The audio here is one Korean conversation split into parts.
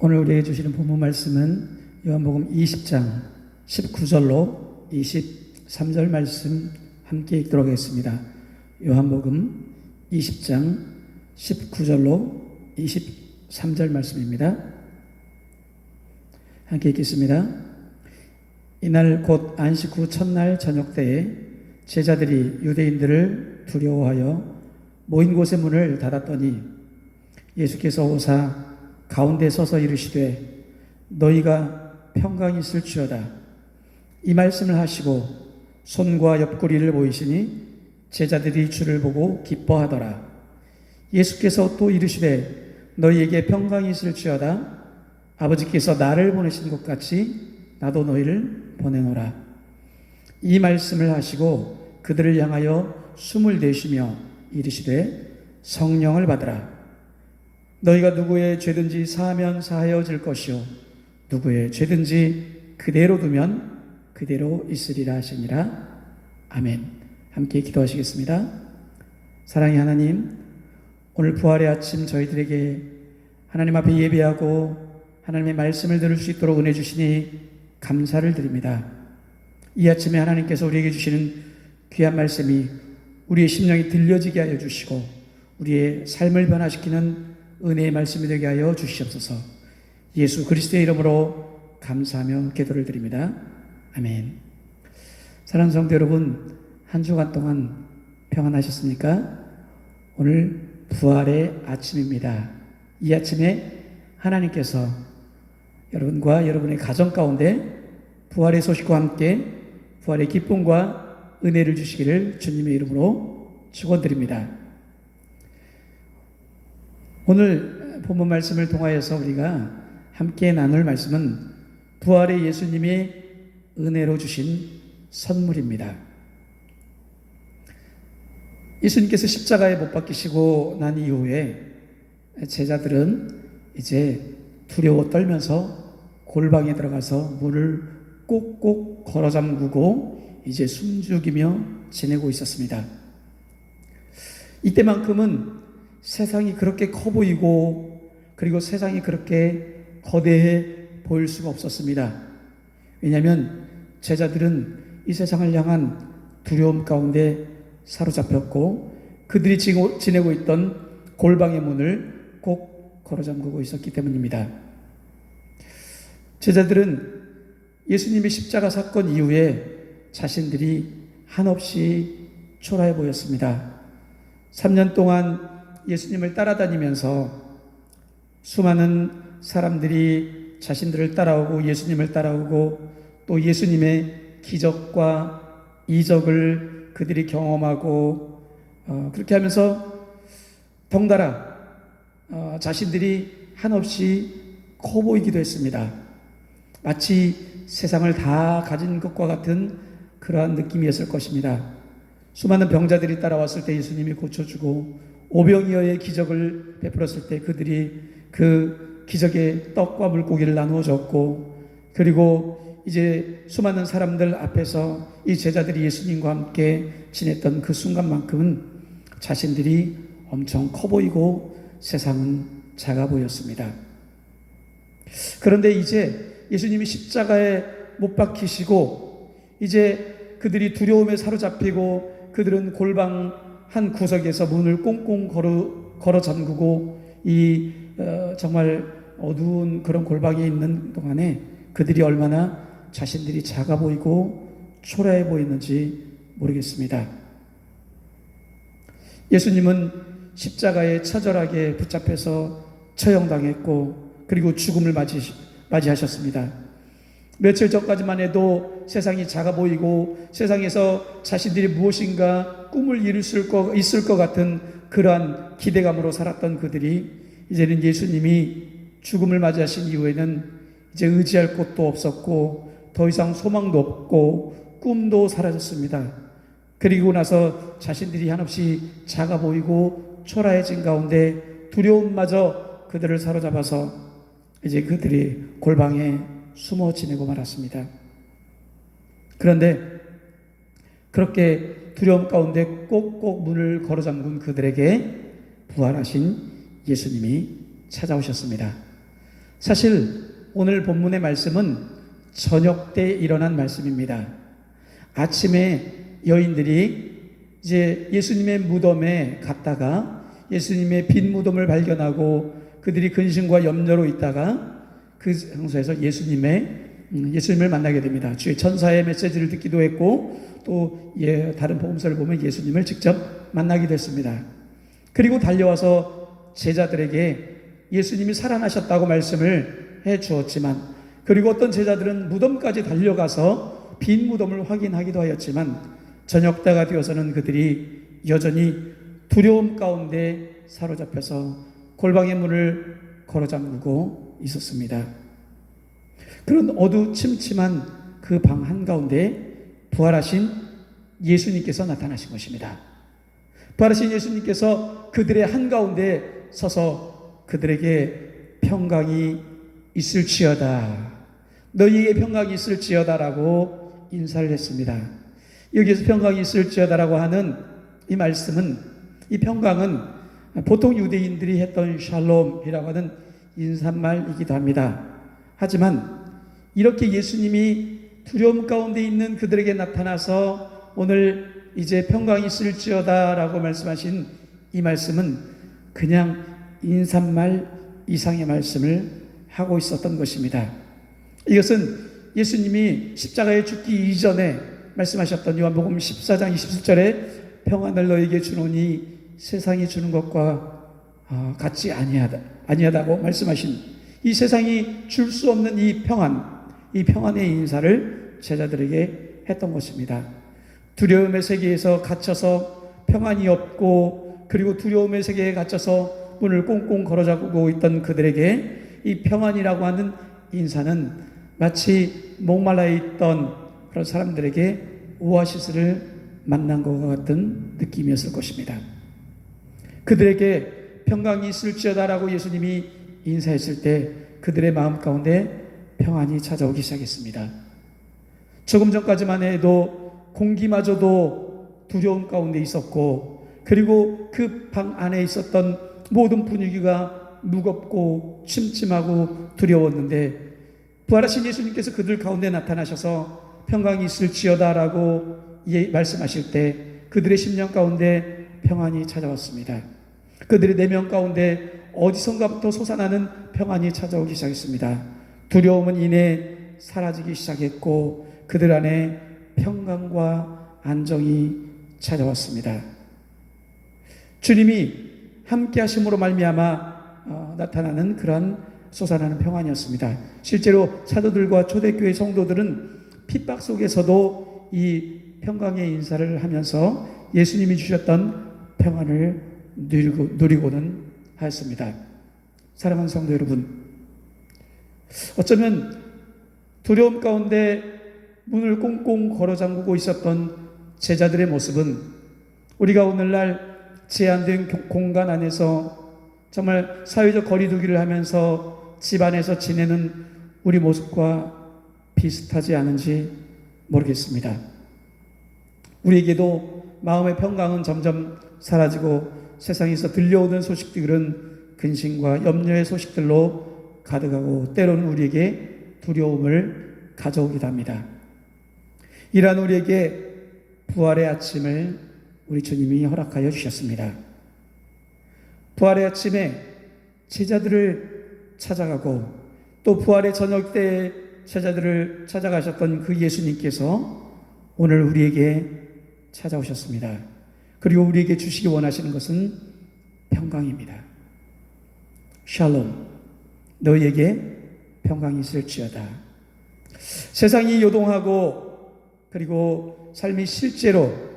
오늘 우리에게 주시는 본문 말씀은 요한복음 20장 19절로 23절 말씀 함께 읽도록 하겠습니다. 요한복음 20장 19절로 23절 말씀입니다. 함께 읽겠습니다. 이날 곧 안식 후 첫날 저녁 때에 제자들이 유대인들을 두려워하여 모인 곳의 문을 닫았더니 예수께서 오사 가운데 서서 이르시되 너희가 평강이 있을지어다. 이 말씀을 하시고 손과 옆구리를 보이시니 제자들이 주를 보고 기뻐하더라. 예수께서 또 이르시되 너희에게 평강이 있을지어다. 아버지께서 나를 보내신 것 같이 나도 너희를 보내노라. 이 말씀을 하시고 그들을 향하여 숨을 내쉬며 이르시되 성령을 받으라. 너희가 누구의 죄든지 사하면 사하여질 것이요 누구의 죄든지 그대로 두면 그대로 있으리라 하시니라. 아멘. 함께 기도하시겠습니다. 사랑의 하나님, 오늘 부활의 아침 저희들에게 하나님 앞에 예배하고 하나님의 말씀을 들을 수 있도록 은혜 주시니 감사를 드립니다. 이 아침에 하나님께서 우리에게 주시는 귀한 말씀이 우리의 심령이 들려지게 하여 주시고 우리의 삶을 변화시키는 은혜의 말씀이 되게 하여 주시옵소서. 예수 그리스도의 이름으로 감사하며 기도를 드립니다. 아멘. 사랑하는 성도 여러분, 한 주간 동안 평안하셨습니까? 오늘 부활의 아침입니다. 이 아침에 하나님께서 여러분과 여러분의 가정 가운데 부활의 소식과 함께 부활의 기쁨과 은혜를 주시기를 주님의 이름으로 축원드립니다. 오늘 본문 말씀을 통하여서 우리가 함께 나눌 말씀은 부활의 예수님이 은혜로 주신 선물입니다. 예수님께서 십자가에 못 박히시고 난 이후에 제자들은 이제 두려워 떨면서 골방에 들어가서 문을 꼭꼭 걸어 잠그고 이제 숨죽이며 지내고 있었습니다. 이때만큼은 세상이 그렇게 커 보이고 그리고 세상이 그렇게 거대해 보일 수가 없었습니다. 왜냐하면 제자들은 이 세상을 향한 두려움 가운데 사로잡혔고 그들이 지내고 있던 골방의 문을 꼭 걸어 잠그고 있었기 때문입니다. 제자들은 예수님의 십자가 사건 이후에 자신들이 한없이 초라해 보였습니다. 3년 동안 예수님을 따라다니면서 수많은 사람들이 자신들을 따라오고 예수님을 따라오고 또 예수님의 기적과 이적을 그들이 경험하고 그렇게 하면서 덩달아 자신들이 한없이 커 보이기도 했습니다. 마치 세상을 다 가진 것과 같은 그러한 느낌이었을 것입니다. 수많은 병자들이 따라왔을 때 예수님이 고쳐주고 오병이어의 기적을 베풀었을 때 그들이 그 기적의 떡과 물고기를 나누어 줬고 그리고 이제 수많은 사람들 앞에서 이 제자들이 예수님과 함께 지냈던 그 순간만큼은 자신들이 엄청 커 보이고 세상은 작아 보였습니다. 그런데 이제 예수님이 십자가에 못 박히시고 이제 그들이 두려움에 사로잡히고 그들은 골방 한 구석에서 문을 꽁꽁 걸어 잠그고 정말 어두운 그런 골방에 있는 동안에 그들이 얼마나 자신들이 작아 보이고 초라해 보이는지 모르겠습니다. 예수님은 십자가에 처절하게 붙잡혀서 처형당했고 그리고 죽음을 맞이하셨습니다. 며칠 전까지만 해도 세상이 작아 보이고 세상에서 자신들이 무엇인가 꿈을 있을 것 같은 그러한 기대감으로 살았던 그들이 이제는 예수님이 죽음을 맞이하신 이후에는 이제 의지할 곳도 없었고 더 이상 소망도 없고 꿈도 사라졌습니다. 그리고 나서 자신들이 한없이 작아 보이고 초라해진 가운데 두려움마저 그들을 사로잡아서 이제 그들이 골방에 숨어 지내고 말았습니다. 그런데 그렇게 두려움 가운데 꼭꼭 문을 걸어 잠근 그들에게 부활하신 예수님이 찾아오셨습니다. 사실 오늘 본문의 말씀은 저녁 때 일어난 말씀입니다. 아침에 여인들이 이제 예수님의 무덤에 갔다가 예수님의 빈 무덤을 발견하고 그들이 근심과 염려로 있다가 그 장소에서 예수님을 만나게 됩니다. 주의 천사의 메시지를 듣기도 했고 또 다른 복음서를 보면 예수님을 직접 만나게 됐습니다. 그리고 달려와서 제자들에게 예수님이 살아나셨다고 말씀을 해 주었지만, 그리고 어떤 제자들은 무덤까지 달려가서 빈 무덤을 확인하기도 하였지만, 저녁 때가 되어서는 그들이 여전히 두려움 가운데 사로잡혀서 골방의 문을 걸어 잠그고 있었습니다. 그런 어두침침한 그 방 한가운데 부활하신 예수님께서 나타나신 것입니다. 부활하신 예수님께서 그들의 한가운데 서서 그들에게 평강이 있을지어다, 너희에게 평강이 있을지어다라고 인사를 했습니다. 여기에서 평강이 있을지어다라고 하는 이 말씀은, 이 평강은 보통 유대인들이 했던 샬롬이라고 하는 인사말이기도 합니다. 하지만 이렇게 예수님이 두려움 가운데 있는 그들에게 나타나서 오늘 이제 평강이 있을지어다라고 말씀하신 이 말씀은 그냥 인사말 이상의 말씀을 하고 있었던 것입니다. 이것은 예수님이 십자가에 죽기 이전에 말씀하셨던 요한복음 14장 27절에 평안을 너에게 주노니 세상이 주는 것과 같지 아니하다고 말씀하신 이 세상이 줄 수 없는 이 평안의 인사를 제자들에게 했던 것입니다. 두려움의 세계에서 갇혀서 평안이 없고, 그리고 두려움의 세계에 갇혀서 문을 꽁꽁 걸어 잠그고 있던 그들에게 이 평안이라고 하는 인사는 마치 목말라 있던 그런 사람들에게 오아시스를 만난 것 같은 느낌이었을 것입니다. 그들에게 평강이 있을지어다라고 예수님이 인사했을 때 그들의 마음 가운데 평안이 찾아오기 시작했습니다. 조금 전까지만 해도 공기마저도 두려움 가운데 있었고, 그리고 그 방 안에 있었던 모든 분위기가 무겁고 침침하고 두려웠는데, 부활하신 예수님께서 그들 가운데 나타나셔서 평강이 있을지어다라고 말씀하실 때 그들의 심령 가운데 평안이 찾아왔습니다. 그들의 내면 가운데 어디선가부터 솟아나는 평안이 찾아오기 시작했습니다. 두려움은 이내 사라지기 시작했고 그들 안에 평강과 안정이 찾아왔습니다. 주님이 함께 하심으로 말미암아 나타나는 그러한 솟아나는 평안이었습니다. 실제로 사도들과 초대교회 성도들은 핍박 속에서도 이 평강의 인사를 하면서 예수님이 주셨던 평안을 누리고는 하였습니다. 사랑하는 성도 여러분, 어쩌면 두려움 가운데 문을 꽁꽁 걸어 잠그고 있었던 제자들의 모습은 우리가 오늘날 제한된 공간 안에서 정말 사회적 거리두기를 하면서 집 안에서 지내는 우리 모습과 비슷하지 않은지 모르겠습니다. 우리에게도 마음의 평강은 점점 사라지고 세상에서 들려오는 소식들은 근심과 염려의 소식들로 가득하고 때로는 우리에게 두려움을 가져오기도 합니다. 이러한 우리에게 부활의 아침을 우리 주님이 허락하여 주셨습니다. 부활의 아침에 제자들을 찾아가고 또 부활의 저녁 때에 제자들을 찾아가셨던 그 예수님께서 오늘 우리에게 찾아오셨습니다. 그리고 우리에게 주시기 원하시는 것은 평강입니다. 샬롬, 너희에게 평강이 있을지어다. 세상이 요동하고 그리고 삶이 실제로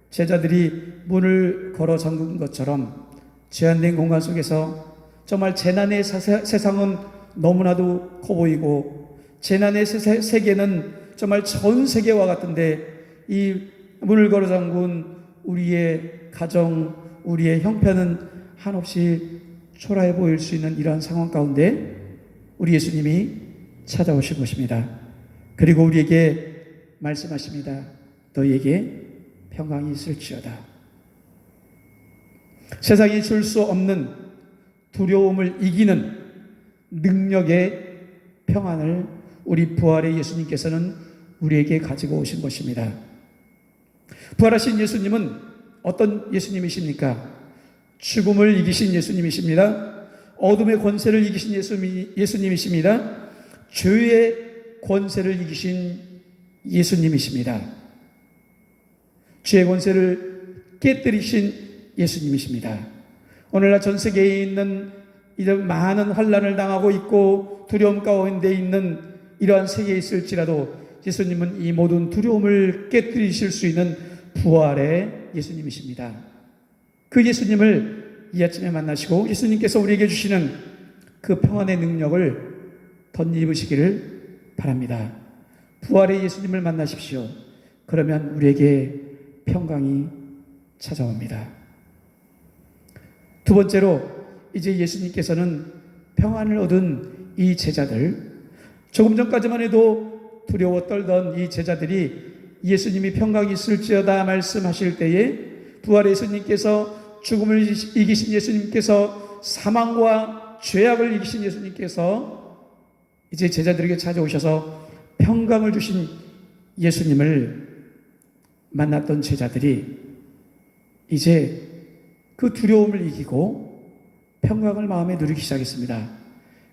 제자들이 문을 걸어 잠근 것처럼 제한된 공간 속에서 정말 재난의 세상은 너무나도 커 보이고 재난의 세계는 정말 전 세계와 같은데 이 문을 걸어 잠근 우리의 가정, 우리의 형편은 한없이 초라해 보일 수 있는 이러한 상황 가운데 우리 예수님이 찾아오신 것입니다. 그리고 우리에게 말씀하십니다. 너희에게 평강이 있을지어다. 세상이 줄 수 없는 두려움을 이기는 능력의 평안을 우리 부활의 예수님께서는 우리에게 가지고 오신 것입니다. 부활하신 예수님은 어떤 예수님이십니까? 죽음을 이기신 예수님이십니다. 어둠의 권세를 이기신 예수님이십니다. 죄의 권세를 이기신 예수님이십니다. 죄의 권세를 깨뜨리신 예수님이십니다. 오늘날 전 세계에 있는 이런 많은 환난을 당하고 있고 두려움 가운데 있는 이러한 세계에 있을지라도 예수님은 이 모든 두려움을 깨뜨리실 수 있는 부활의 예수님이십니다. 그 예수님을 이 아침에 만나시고 예수님께서 우리에게 주시는 그 평안의 능력을 덧입으시기를 바랍니다. 부활의 예수님을 만나십시오. 그러면 우리에게 평강이 찾아옵니다. 두 번째로, 이제 예수님께서는 평안을 얻은 이 제자들, 조금 전까지만 해도 두려워 떨던 이 제자들이 예수님이 평강이 있을지어다 말씀하실 때에 부활의 예수님께서, 죽음을 이기신 예수님께서, 사망과 죄악을 이기신 예수님께서 이제 제자들에게 찾아오셔서 평강을 주신 예수님을 만났던 제자들이 이제 그 두려움을 이기고 평강을 마음에 누리기 시작했습니다.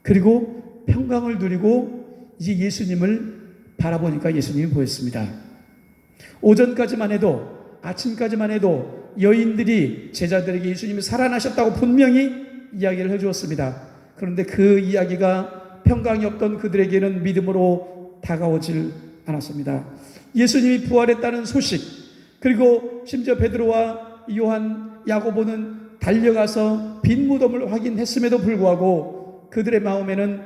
그리고 평강을 누리고 이제 예수님을 바라보니까 예수님이 보였습니다. 오전까지만 해도, 아침까지만 해도 여인들이 제자들에게 예수님이 살아나셨다고 분명히 이야기를 해주었습니다. 그런데 그 이야기가 평강이 없던 그들에게는 믿음으로 다가오질 않았습니다. 예수님이 부활했다는 소식, 그리고 심지어 베드로와 요한, 야고보는 달려가서 빈 무덤을 확인했음에도 불구하고 그들의 마음에는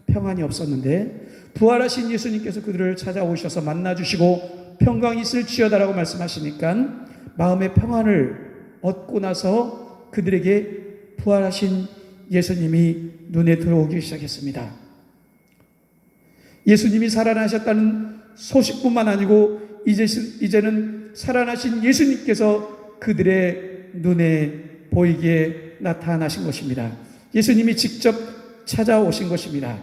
평안이 없었는데 부활하신 예수님께서 그들을 찾아오셔서 만나주시고 평강이 있을지어다라고 말씀하시니까 마음의 평안을 얻고 나서 그들에게 부활하신 예수님이 눈에 들어오기 시작했습니다. 예수님이 살아나셨다는 소식뿐만 아니고 이제는 살아나신 예수님께서 그들의 눈에 보이게 나타나신 것입니다. 예수님이 직접 찾아오신 것입니다.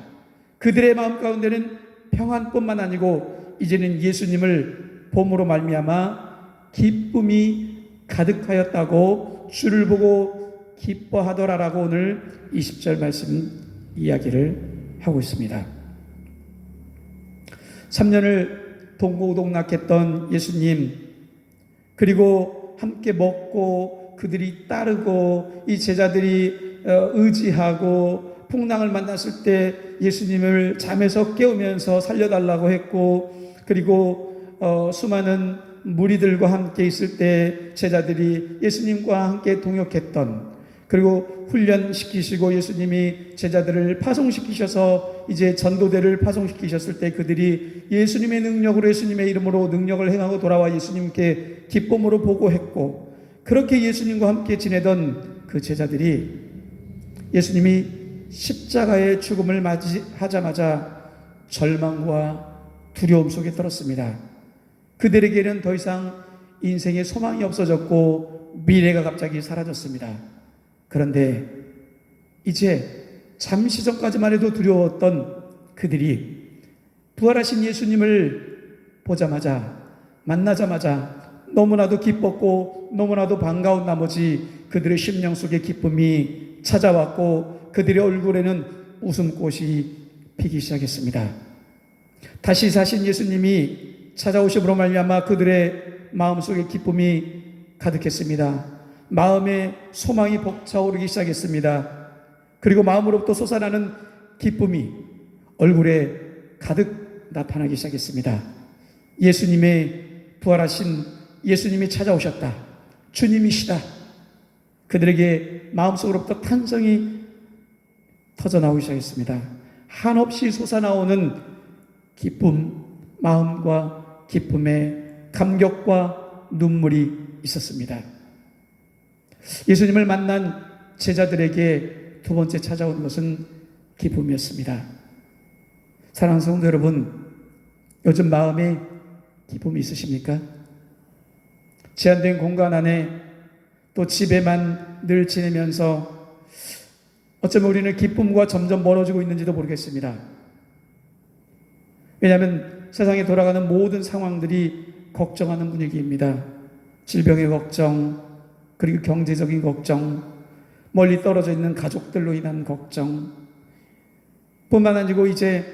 그들의 마음 가운데는 평안뿐만 아니고 이제는 예수님을 봄으로 말미암아 기쁨이 가득하였다고 주를 보고 기뻐하더라라고 오늘 20절 말씀 이야기를 하고 있습니다. 3년을 동고동락했던 예수님, 그리고 함께 먹고 그들이 따르고 이 제자들이 의지하고 풍랑을 만났을 때 예수님을 잠에서 깨우면서 살려달라고 했고, 그리고 수많은 무리들과 함께 있을 때 제자들이 예수님과 함께 동역했던, 그리고 훈련시키시고 예수님이 제자들을 파송시키셔서 이제 전도대를 파송시키셨을 때 그들이 예수님의 능력으로, 예수님의 이름으로 능력을 행하고 돌아와 예수님께 기쁨으로 보고했고, 그렇게 예수님과 함께 지내던 그 제자들이 예수님이 십자가의 죽음을 맞이하자마자 절망과 두려움 속에 떨었습니다. 그들에게는 더 이상 인생의 소망이 없어졌고 미래가 갑자기 사라졌습니다. 그런데 이제 잠시 전까지만 해도 두려웠던 그들이 부활하신 예수님을 보자마자, 만나자마자 너무나도 기뻤고 너무나도 반가운 나머지 그들의 심령 속에 기쁨이 찾아왔고 그들의 얼굴에는 웃음꽃이 피기 시작했습니다. 다시 사신 예수님이 찾아오심으로 말미암아 그들의 마음속에 기쁨이 가득했습니다. 마음에 소망이 벅차오르기 시작했습니다. 그리고 마음으로부터 솟아나는 기쁨이 얼굴에 가득 나타나기 시작했습니다. 예수님의 부활하신 예수님이 찾아오셨다, 주님이시다. 그들에게 마음속으로부터 탄성이 터져나오기 시작했습니다. 한없이 솟아나오는 기쁨, 마음과 기쁨의 감격과 눈물이 있었습니다. 예수님을 만난 제자들에게 두 번째 찾아온 것은 기쁨이었습니다. 사랑하는 성도 여러분, 요즘 마음에 기쁨이 있으십니까? 제한된 공간 안에 또 집에만 늘 지내면서 어쩌면 우리는 기쁨과 점점 멀어지고 있는지도 모르겠습니다. 왜냐하면 세상에 돌아가는 모든 상황들이 걱정하는 분위기입니다. 질병의 걱정, 그리고 경제적인 걱정, 멀리 떨어져 있는 가족들로 인한 걱정, 뿐만 아니고 이제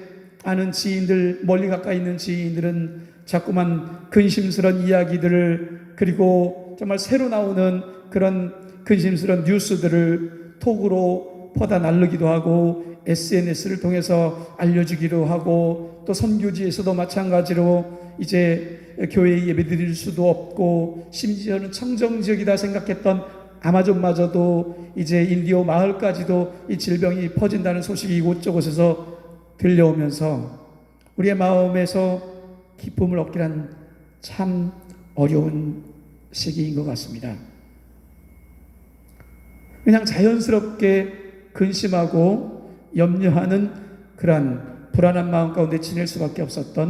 아는 지인들, 멀리 가까이 있는 지인들은 자꾸만 근심스러운 이야기들을, 그리고 정말 새로 나오는 그런 근심스러운 뉴스들을 톡으로 퍼다 날르기도 하고 SNS를 통해서 알려주기도 하고, 또 선교지에서도 마찬가지로 이제 교회에 예배 드릴 수도 없고, 심지어는 청정지역이다 생각했던 아마존마저도 이제 인디오 마을까지도 이 질병이 퍼진다는 소식이 이곳저곳에서 들려오면서 우리의 마음에서 기쁨을 얻기란 참 어려운 시기인 것 같습니다. 그냥 자연스럽게 근심하고 염려하는 그러한 불안한 마음 가운데 지낼 수밖에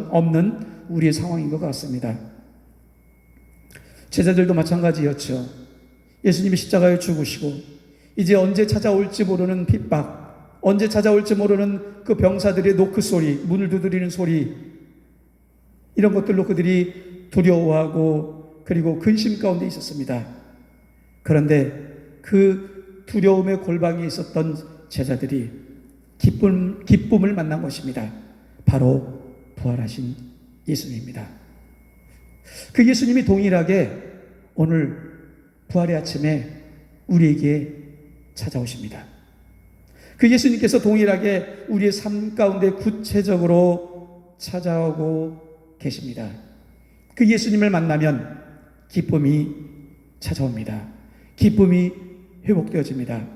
없는 우리의 상황인 것 같습니다. 제자들도 마찬가지였죠. 예수님이 십자가에 죽으시고 이제 언제 찾아올지 모르는 핍박, 언제 찾아올지 모르는 그 병사들의 노크 소리, 문을 두드리는 소리, 이런 것들로 그들이 두려워하고 그리고 근심 가운데 있었습니다. 그런데 그 두려움의 골방에 있었던 제자들이 기쁨을 만난 것입니다. 바로 부활하신 예수님입니다. 그 예수님이 동일하게 오늘 부활의 아침에 우리에게 찾아오십니다. 그 예수님께서 동일하게 우리의 삶 가운데 구체적으로 찾아오고 계십니다. 그 예수님을 만나면 기쁨이 찾아옵니다. 기쁨이 회복되어집니다.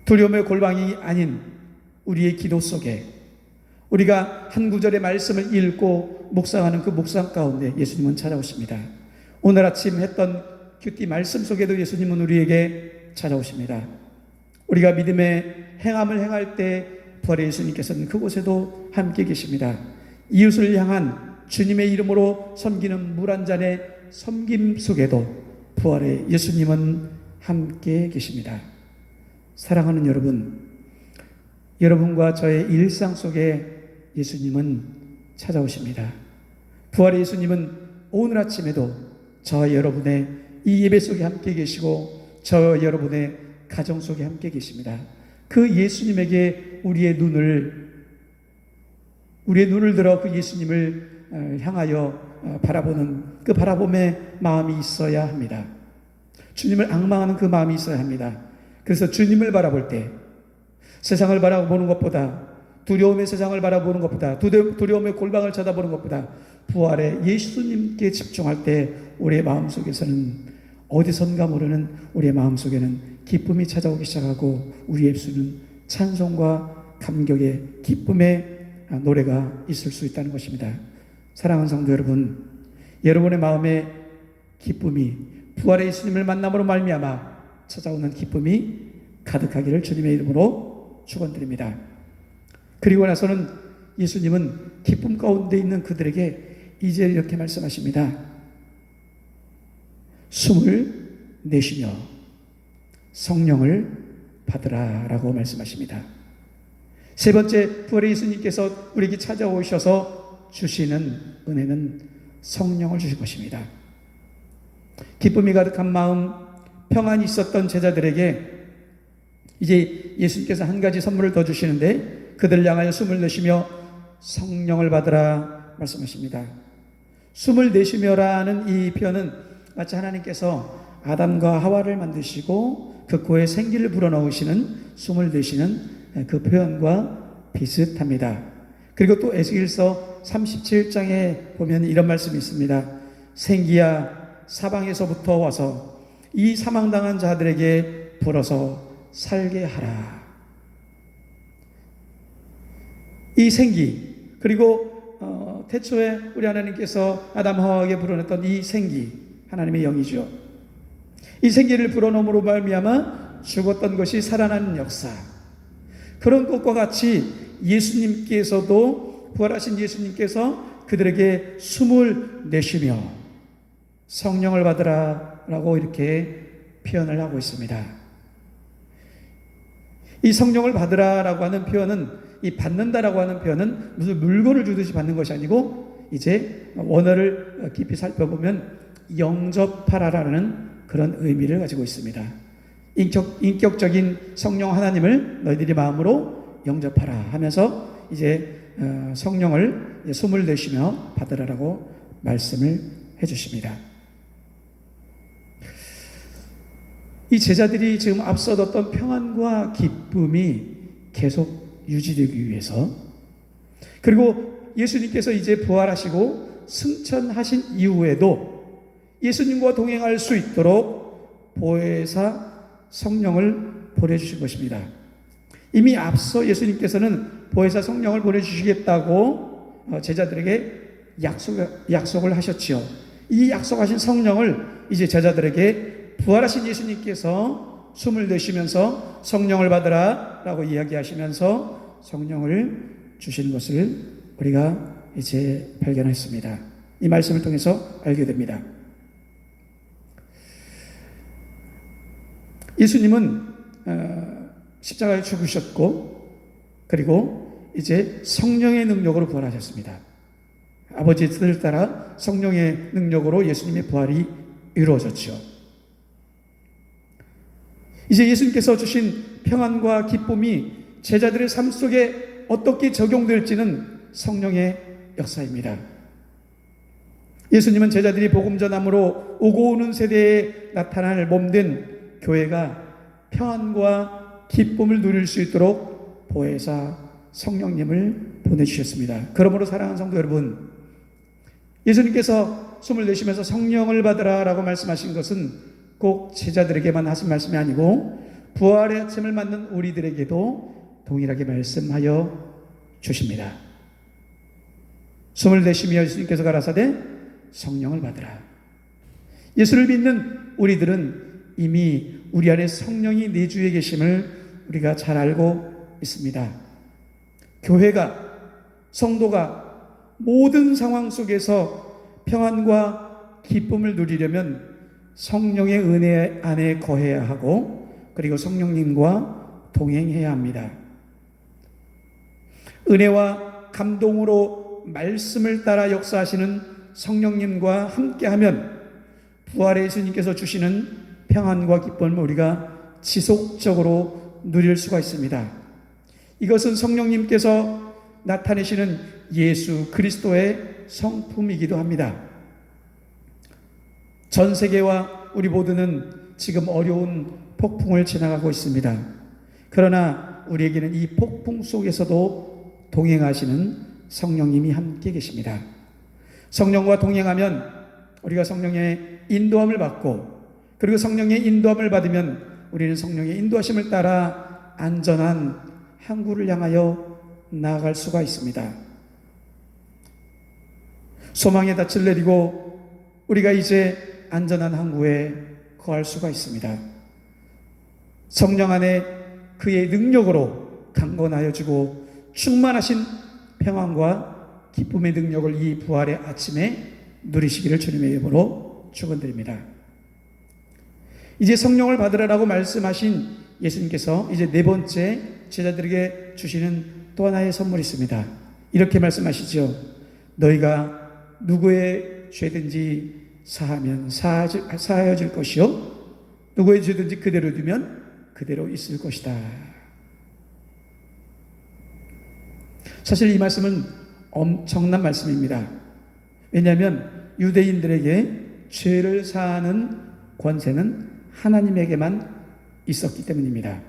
두려움의 골방이 아닌 우리의 기도 속에 우리가 한 구절의 말씀을 읽고 묵상하는 그 묵상 가운데 예수님은 찾아오십니다. 오늘 아침 했던 큐티 말씀 속에도 예수님은 우리에게 찾아오십니다. 우리가 믿음의 행함을 행할 때 부활의 예수님께서는 그곳에도 함께 계십니다. 이웃을 향한 주님의 이름으로 섬기는 물 한 잔의 섬김 속에도 부활의 예수님은 함께 계십니다. 사랑하는 여러분, 여러분과 저의 일상 속에 예수님은 찾아오십니다. 부활의 예수님은 오늘 아침에도 저와 여러분의 이 예배 속에 함께 계시고 저와 여러분의 가정 속에 함께 계십니다. 그 예수님에게 우리의 눈을 들어 그 예수님을 향하여 바라보는 그 바라봄의 마음이 있어야 합니다. 주님을 앙망하는 그 마음이 있어야 합니다. 그래서 주님을 바라볼 때 세상을 바라보는 것보다, 두려움의 세상을 바라보는 것보다, 두려움의 골방을 쳐다보는 것보다 부활의 예수님께 집중할 때 우리의 마음속에서는 어디선가 모르는 우리의 마음속에는 기쁨이 찾아오기 시작하고 우리의 입술은 찬송과 감격의 기쁨의 노래가 있을 수 있다는 것입니다. 사랑하는 성도 여러분, 여러분의 마음에 기쁨이 부활의 예수님을 만남으로 말미암아 찾아오는 기쁨이 가득하기를 주님의 이름으로 축원드립니다. 그리고 나서는 예수님은 기쁨 가운데 있는 그들에게 이제 이렇게 말씀하십니다. 숨을 내쉬며 성령을 받으라 라고 말씀하십니다. 세 번째, 부활의 예수님께서 우리에게 찾아오셔서 주시는 은혜는 성령을 주실 것입니다. 기쁨이 가득한 마음, 평안이 있었던 제자들에게 이제 예수님께서 한 가지 선물을 더 주시는데 그들을 향하여 숨을 내쉬며 성령을 받으라 말씀하십니다. 숨을 내쉬며라는 이 표현은 마치 하나님께서 아담과 하와를 만드시고 그 코에 생기를 불어넣으시는 숨을 내쉬는 그 표현과 비슷합니다. 그리고 또 에스겔서 37장에 보면 이런 말씀이 있습니다. 생기야 사방에서부터 와서 이 사망당한 자들에게 불어서 살게 하라. 이 생기, 그리고 태초에 우리 하나님께서 아담 하와에게 불어넣었던 이 생기, 하나님의 영이죠. 이 생기를 불어넣음으로 말미암아 죽었던 것이 살아나는 역사, 그런 것과 같이 예수님께서도, 부활하신 예수님께서 그들에게 숨을 내쉬며 성령을 받으라 라고 이렇게 표현을 하고 있습니다. 이 성령을 받으라라고 하는 표현은, 이 받는다라고 하는 표현은 무슨 물건을 주듯이 받는 것이 아니고, 이제 원어를 깊이 살펴보면 영접하라라는 그런 의미를 가지고 있습니다. 인격적인 성령 하나님을 너희들이 마음으로 영접하라 하면서 이제 성령을 숨을 내쉬며 받으라라고 말씀을 해주십니다. 이 제자들이 지금 앞서 얻었던 평안과 기쁨이 계속 유지되기 위해서, 그리고 예수님께서 이제 부활하시고 승천하신 이후에도 예수님과 동행할 수 있도록 보혜사 성령을 보내주신 것입니다. 이미 앞서 예수님께서는 보혜사 성령을 보내주시겠다고 제자들에게 약속을 하셨지요. 이 약속하신 성령을 이제 제자들에게 부활하신 예수님께서 숨을 내쉬면서 성령을 받으라 라고 이야기하시면서 성령을 주신 것을 우리가 이제 발견했습니다. 이 말씀을 통해서 알게 됩니다. 예수님은 십자가에 죽으셨고, 그리고 이제 성령의 능력으로 부활하셨습니다. 아버지의 뜻을 따라 성령의 능력으로 예수님의 부활이 이루어졌죠. 이제 예수님께서 주신 평안과 기쁨이 제자들의 삶 속에 어떻게 적용될지는 성령의 역사입니다. 예수님은 제자들이 복음 전함으로 오고 오는 세대에 나타날 몸된 교회가 평안과 기쁨을 누릴 수 있도록 보혜사 성령님을 보내주셨습니다. 그러므로 사랑하는 성도 여러분, 예수님께서 숨을 내쉬면서 성령을 받으라 라고 말씀하신 것은 꼭 제자들에게만 하신 말씀이 아니고 부활의 아침을 맞는 우리들에게도 동일하게 말씀하여 주십니다. 숨을 내쉬며 예수님께서 가라사대 성령을 받으라. 예수를 믿는 우리들은 이미 우리 안에 성령이 내주에 계심을 우리가 잘 알고 있습니다. 교회가, 성도가 모든 상황 속에서 평안과 기쁨을 누리려면 성령의 은혜 안에 거해야 하고, 그리고 성령님과 동행해야 합니다. 은혜와 감동으로 말씀을 따라 역사하시는 성령님과 함께하면 부활의 예수님께서 주시는 평안과 기쁨을 우리가 지속적으로 누릴 수가 있습니다. 이것은 성령님께서 나타내시는 예수 그리스도의 성품이기도 합니다. 전 세계와 우리 모두는 지금 어려운 폭풍을 지나가고 있습니다. 그러나 우리에게는 이 폭풍 속에서도 동행하시는 성령님이 함께 계십니다. 성령과 동행하면 우리가 성령의 인도함을 받고, 그리고 성령의 인도함을 받으면 우리는 성령의 인도하심을 따라 안전한 항구를 향하여 나아갈 수가 있습니다. 소망의 닻을 내리고 우리가 이제 안전한 항구에 거할 수가 있습니다. 성령 안에 그의 능력으로 강건하여 주고 충만하신 평안과 기쁨의 능력을 이 부활의 아침에 누리시기를 주님의 이름으로 축원드립니다. 이제 성령을 받으라라고 말씀하신 예수님께서 이제 네 번째 제자들에게 주시는 또 하나의 선물이 있습니다. 이렇게 말씀하시죠. 너희가 누구의 죄든지 사하면 사하여 줄 것이요, 누구의 죄든지 그대로 두면 그대로 있을 것이다. 사실 이 말씀은 엄청난 말씀입니다. 왜냐하면 유대인들에게 죄를 사하는 권세는 하나님에게만 있었기 때문입니다.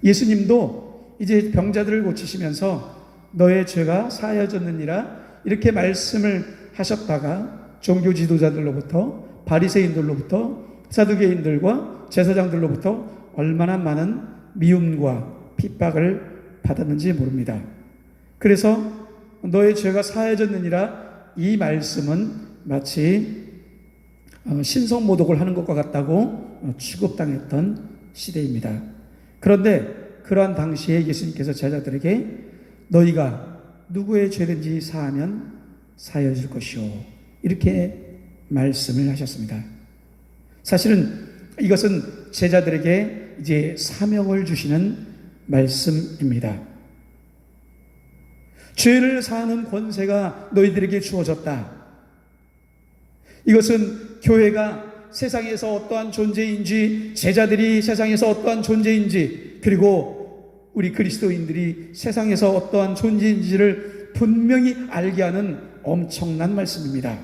예수님도 이제 병자들을 고치시면서 너의 죄가 사하여졌느니라 이렇게 말씀을 하셨다가 종교 지도자들로부터, 바리새인들로부터, 사두개인들과 제사장들로부터 얼마나 많은 미움과 핍박을 받았는지 모릅니다. 그래서 너의 죄가 사해졌느니라 이 말씀은 마치 신성모독을 하는 것과 같다고 취급당했던 시대입니다. 그런데 그러한 당시에 예수님께서 제자들에게 너희가 누구의 죄든지 사하면 사하여 줄 것이요, 이렇게 말씀을 하셨습니다. 사실은 이것은 제자들에게 이제 사명을 주시는 말씀입니다. 죄를 사하는 권세가 너희들에게 주어졌다. 이것은 교회가 세상에서 어떠한 존재인지, 제자들이 세상에서 어떠한 존재인지, 그리고 우리 그리스도인들이 세상에서 어떠한 존재인지를 분명히 알게 하는 엄청난 말씀입니다.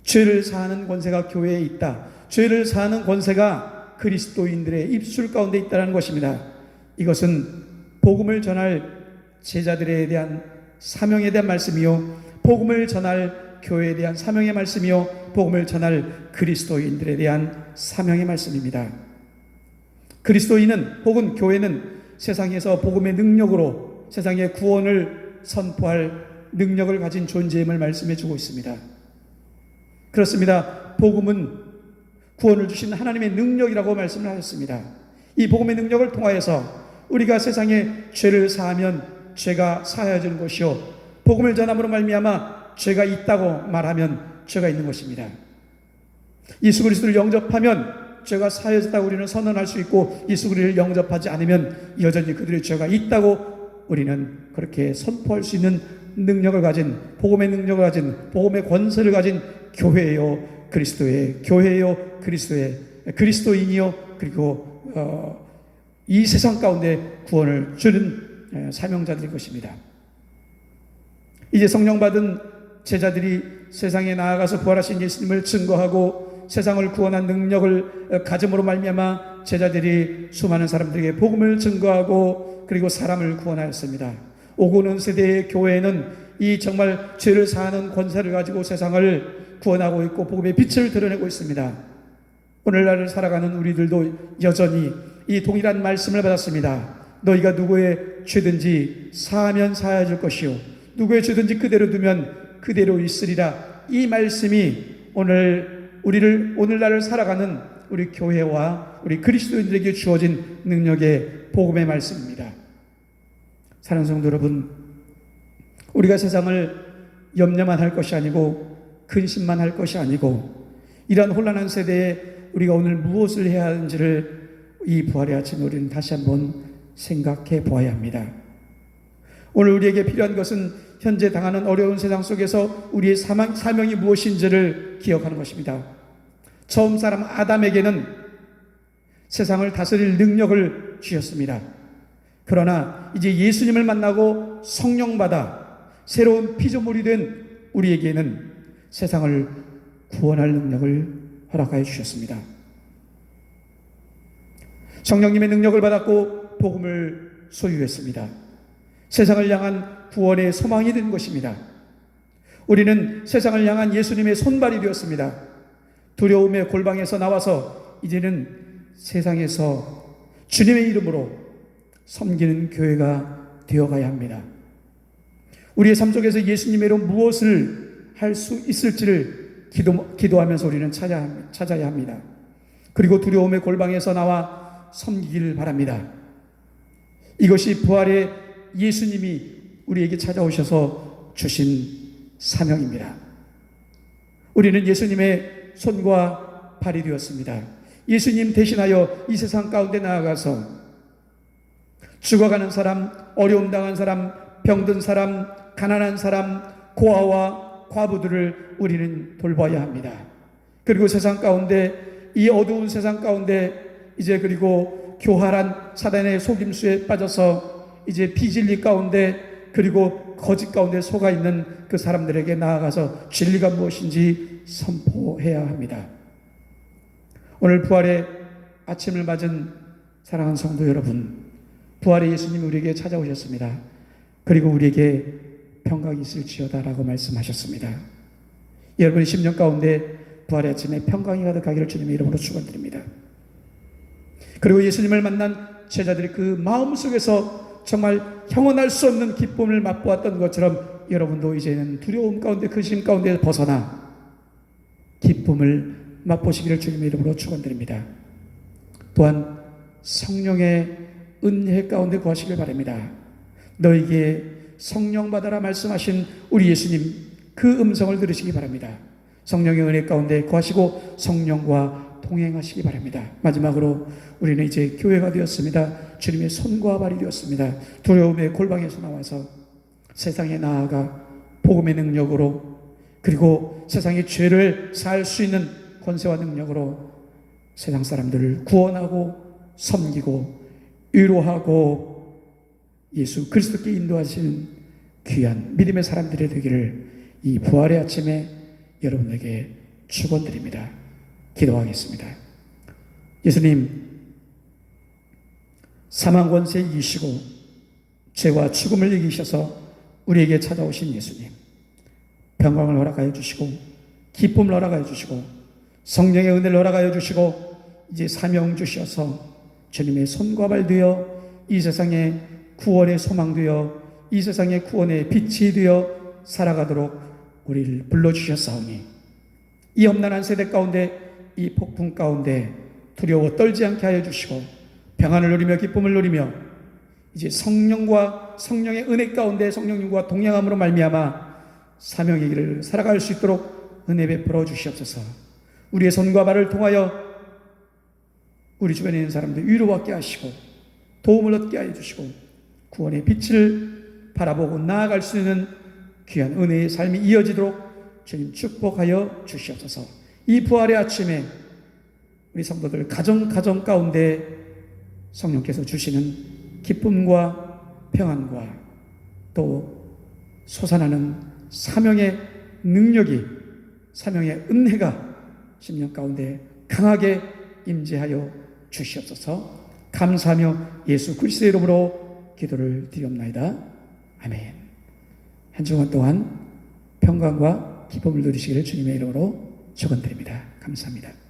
죄를 사하는 권세가 교회에 있다. 죄를 사하는 권세가 그리스도인들의 입술 가운데 있다는 것입니다. 이것은 복음을 전할 제자들에 대한 사명에 대한 말씀이요, 복음을 전할 교회에 대한 사명의 말씀이요, 복음을 전할 그리스도인들에 대한 사명의 말씀입니다. 그리스도인은 혹은 교회는 세상에서 복음의 능력으로 세상의 구원을 선포할 능력을 가진 존재임을 말씀해 주고 있습니다. 그렇습니다. 복음은 구원을 주신 하나님의 능력이라고 말씀을 하셨습니다. 이 복음의 능력을 통하여서 우리가 세상에 죄를 사하면 죄가 사하여지는 것이요, 복음을 전함으로 말미암아 죄가 있다고 말하면 죄가 있는 것입니다. 예수 그리스도를 영접하면 죄가 사하여졌다고 우리는 선언할 수 있고, 예수 그리스도를 영접하지 않으면 여전히 그들의 죄가 있다고 우리는 그렇게 선포할 수 있는 능력을 가진, 복음의 능력을 가진, 복음의 권세를 가진 교회요 그리스도의, 교회요 그리스도의, 그리스도인이요 그리고 이 세상 가운데 구원을 주는 사명자들일 것입니다. 이제 성령 받은 제자들이 세상에 나아가서 부활하신 예수님을 증거하고 세상을 구원한 능력을 가짐으로 말미암아 제자들이 수많은 사람들에게 복음을 증거하고 그리고 사람을 구원하였습니다. 오고 오는 세대의 교회는 이 정말 죄를 사하는 권세를 가지고 세상을 구원하고 있고 복음의 빛을 드러내고 있습니다. 오늘날을 살아가는 우리들도 여전히 이 동일한 말씀을 받았습니다. 너희가 누구의 죄든지 사하면 사하여질 것이요, 누구의 죄든지 그대로 두면 그대로 있으리라. 이 말씀이 오늘날을 살아가는 우리 교회와 우리 그리스도인들에게 주어진 능력의 복음의 말씀입니다. 사랑하는 성도 여러분, 우리가 세상을 염려만 할 것이 아니고 근심만 할 것이 아니고, 이러한 혼란한 세대에 우리가 오늘 무엇을 해야 하는지를 이 부활의 아침에 우리는 다시 한번 생각해 보아야 합니다. 오늘 우리에게 필요한 것은 현재 당하는 어려운 세상 속에서 우리의 사명이 무엇인지를 기억하는 것입니다. 처음 사람 아담에게는 세상을 다스릴 능력을 주셨습니다. 그러나 이제 예수님을 만나고 성령받아 새로운 피조물이 된 우리에게는 세상을 구원할 능력을 허락하여 주셨습니다. 성령님의 능력을 받았고 복음을 소유했습니다. 세상을 향한 구원의 소망이 된 것입니다. 우리는 세상을 향한 예수님의 손발이 되었습니다. 두려움의 골방에서 나와서 이제는 세상에서 주님의 이름으로 섬기는 교회가 되어가야 합니다. 우리의 삶 속에서 예수님의 이름 무엇을 할 수 있을지를 기도하면서 우리는 찾아야 합니다. 그리고 두려움의 골방에서 나와 섬기기를 바랍니다. 이것이 부활의 예수님이 우리에게 찾아오셔서 주신 사명입니다. 우리는 예수님의 손과 발이 되었습니다. 예수님 대신하여 이 세상 가운데 나아가서 죽어가는 사람, 어려움 당한 사람, 병든 사람, 가난한 사람, 고아와 과부들을 우리는 돌봐야 합니다. 그리고 세상 가운데, 이 어두운 세상 가운데 이제 그리고 교활한 사단의 속임수에 빠져서 이제 비진리 가운데 그리고 거짓 가운데 속아 있는 그 사람들에게 나아가서 진리가 무엇인지 선포해야 합니다. 오늘 부활의 아침을 맞은 사랑하는 성도 여러분, 부활의 예수님이 우리에게 찾아오셨습니다. 그리고 우리에게 평강이 있을지어다라고 말씀하셨습니다. 여러분의 심령 가운데 부활의 아침에 평강이 가득하기를 주님의 이름으로 축원드립니다. 그리고 예수님을 만난 제자들이 그 마음속에서 정말 형언할 수 없는 기쁨을 맛보았던 것처럼 여러분도 이제는 두려움 가운데, 근심 가운데 벗어나 기쁨을 맛보시기를 주님의 이름으로 축원드립니다. 또한 성령의 은혜 가운데 거하시길 바랍니다. 너에게 성령 받아라 말씀하신 우리 예수님, 그 음성을 들으시기 바랍니다. 성령의 은혜 가운데 거하시고 성령과 우리와 동행하시기 바랍니다. 마지막으로 우리는 이제 교회가 되었습니다. 주님의 손과 발이 되었습니다. 두려움의 골방에서 나와서 세상에 나아가 복음의 능력으로, 그리고 세상의 죄를 살 수 있는 권세와 능력으로 세상 사람들을 구원하고 섬기고 위로하고 예수 그리스도께 인도하시는 귀한 믿음의 사람들이 되기를 이 부활의 아침에 여러분에게 축원드립니다. 기도하겠습니다. 예수님, 사망 권세 이기시고 죄와 죽음을 이기셔서 우리에게 찾아오신 예수님, 평강을 허락하여 주시고 기쁨을 허락하여 주시고 성령의 은혜를 허락하여 주시고 이제 사명 주셔서 주님의 손과 발 되어 이 세상의 구원의 소망 되어 이 세상의 구원의 빛이 되어 살아가도록 우리를 불러주셨사오니 이 험난한 세대 가운데, 이 폭풍 가운데 두려워 떨지 않게 하여 주시고 평안을 누리며 기쁨을 누리며 이제 성령과 성령의 은혜 가운데 성령님과 동행함으로 말미암아 사명의 길을 살아갈 수 있도록 은혜 베풀어 주시옵소서. 우리의 손과 발을 통하여 우리 주변에 있는 사람들 위로받게 하시고 도움을 얻게 하여 주시고 구원의 빛을 바라보고 나아갈 수 있는 귀한 은혜의 삶이 이어지도록 주님 축복하여 주시옵소서. 이 부활의 아침에 우리 성도들 가정 가운데 성령께서 주시는 기쁨과 평안과 또 솟아나는 사명의 능력이, 사명의 은혜가 심령 가운데 강하게 임재하여 주시옵소서. 감사하며 예수 그리스도의 이름으로 기도를 드리옵나이다. 아멘. 한 주간 동안 평강과 기쁨을 누리시기를 주님의 이름으로 축원드립니다. 감사합니다.